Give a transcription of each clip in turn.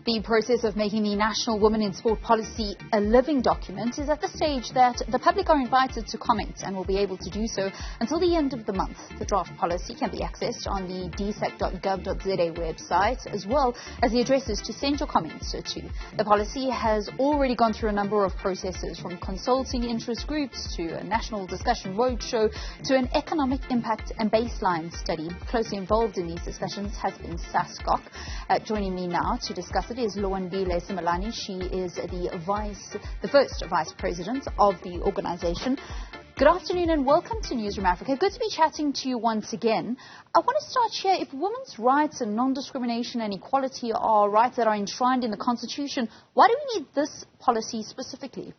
The process of making the National Women in Sport policy a living document is at the stage that the public are invited to comment and will be able to do so until the end of the month. The draft policy can be accessed on the dsec.gov.za website, as well as the addresses to send your comments to. The policy has already gone through a number of processes, from consulting interest groups to a national discussion roadshow to an economic impact and baseline study. Closely involved in these discussions has been Sascoc. Joining me now to discuss it is Lwandile Simelane. She is the first Vice President of the organisation. Good afternoon and welcome to Newzroom Afrika. Good to be chatting to you once again. I want to start here. If women's rights and non-discrimination and equality are rights that are enshrined in the Constitution, why do we need this policy specifically?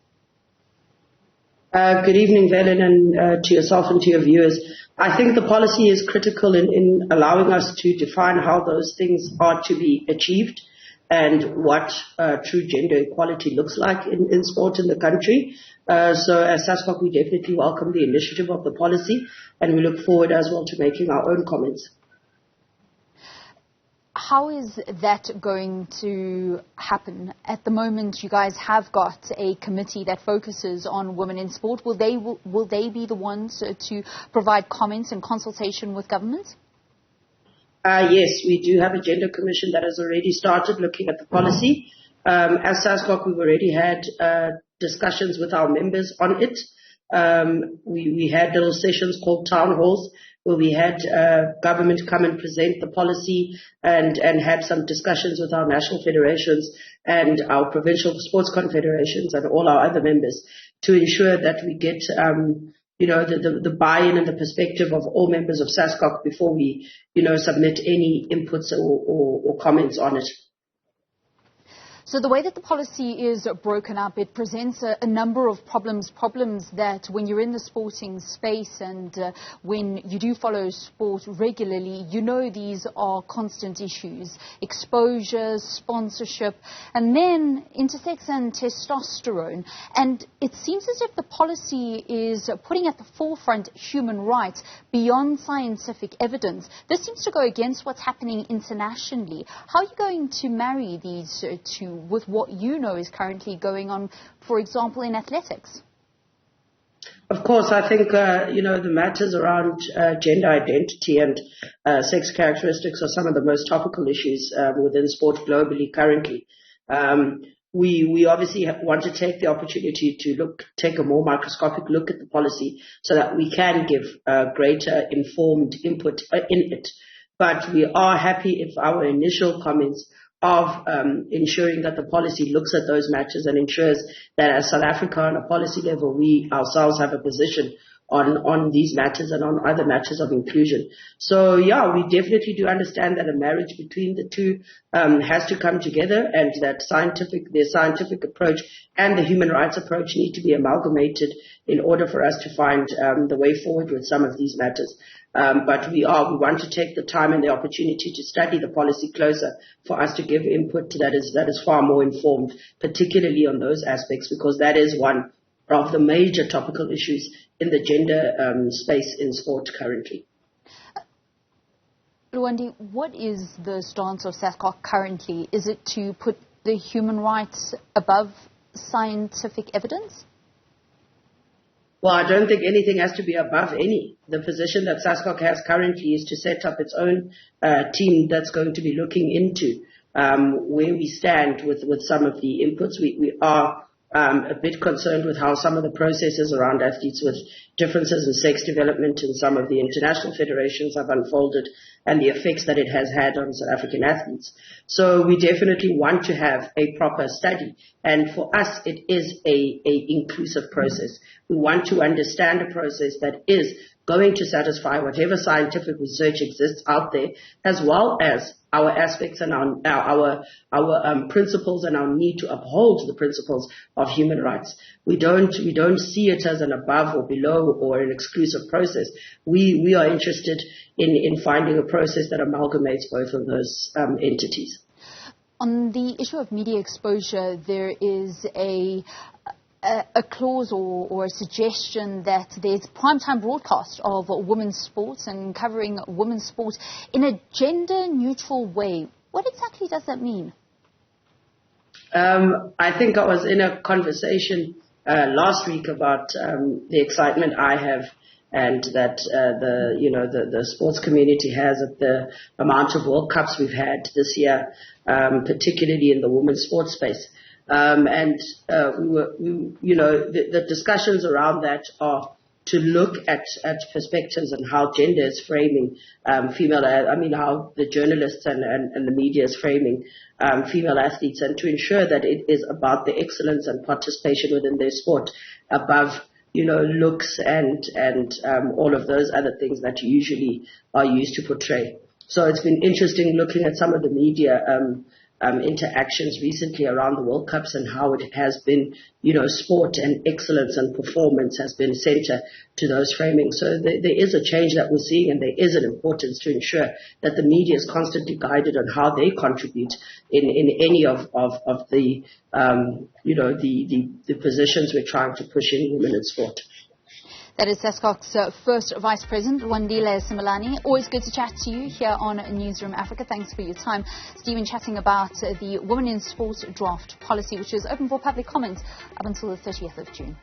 Good evening, Velen, and to yourself and to your viewers. I think the policy is critical in allowing us to define how those things are to be achieved and what true gender equality looks like in sport in the country. So as Sascoc, we definitely welcome the initiative of the policy, and we look forward as well to making our own comments. How is that going to happen? At the moment, you guys have got a committee that focuses on women in sport. Will they be the ones to provide comments and consultation with government? Yes, we do have a gender commission that has already started looking at the policy. As Sascoc, we've already had discussions with our members on it. We had little sessions called town halls, where we had government come and present the policy and had some discussions with our national federations and our provincial sports confederations and all our other members to ensure that we get the buy-in and the perspective of all members of Sascoc before we submit any inputs or comments on it. So the way that the policy is broken up, it presents a number of problems that when you're in the sporting space and when you do follow sport regularly, these are constant issues. Exposure, sponsorship, and then intersex and testosterone. And it seems as if the policy is putting at the forefront human rights beyond scientific evidence. This seems to go against what's happening internationally. How are you going to marry these two with what is currently going on, for example, in athletics? Of course, I think, the matters around gender identity and sex characteristics are some of the most topical issues within sport globally currently. We obviously want to take the opportunity to take a more microscopic look at the policy so that we can give greater informed input in it. But we are happy if our initial comments of ensuring that the policy looks at those matters and ensures that as South Africa on a policy level, we ourselves have a position on these matters and on other matters of inclusion. So yeah, we definitely do understand that a marriage between the two has to come together, and that the scientific approach and the human rights approach need to be amalgamated in order for us to find the way forward with some of these matters. But we want to take the time and the opportunity to study the policy closer for us to give input that is far more informed, particularly on those aspects, because that is one of the major topical issues in the gender space in sport currently. Lwandi, what is the stance of Sascoc currently? Is it to put the human rights above scientific evidence? Well, I don't think anything has to be above any. The position that Sascoc has currently is to set up its own team that's going to be looking into where we stand with some of the inputs. We are a bit concerned with how some of the processes around athletes with differences in sex development in some of the international federations have unfolded and the effects that it has had on South African athletes. So we definitely want to have a proper study. And for us, it is a inclusive process. We want to understand a process that is going to satisfy whatever scientific research exists out there, as well as our aspects and our principles and our need to uphold the principles of human rights. We don't see it as an above or below or an exclusive process. We are interested in finding a process that amalgamates both of those entities. On the issue of media exposure, there is a clause or a suggestion that there's primetime broadcast of women's sports and covering women's sport in a gender-neutral way. What exactly does that mean? I think I was in a conversation last week about the excitement I have and that the sports community has at the amount of World Cups we've had this year, particularly in the women's sports space. The discussions around that are to look at perspectives and how gender is framing how the journalists and the media is framing female athletes, and to ensure that it is about the excellence and participation within their sport above looks and all of those other things that usually are used to portray. So it's been interesting looking at some of the media interactions recently around the World Cups and how it has been, sport and excellence and performance has been center to those framings. So there is a change that we're seeing, and there is an importance to ensure that the media is constantly guided on how they contribute in any of the positions we're trying to push in women in sport. That is Sascoc's first Vice President, Lwandile Simelane. Always good to chat to you here on Newzroom Afrika. Thanks for your time. Stephen, chatting about the Women in Sport draft policy, which is open for public comment up until the 30th of June.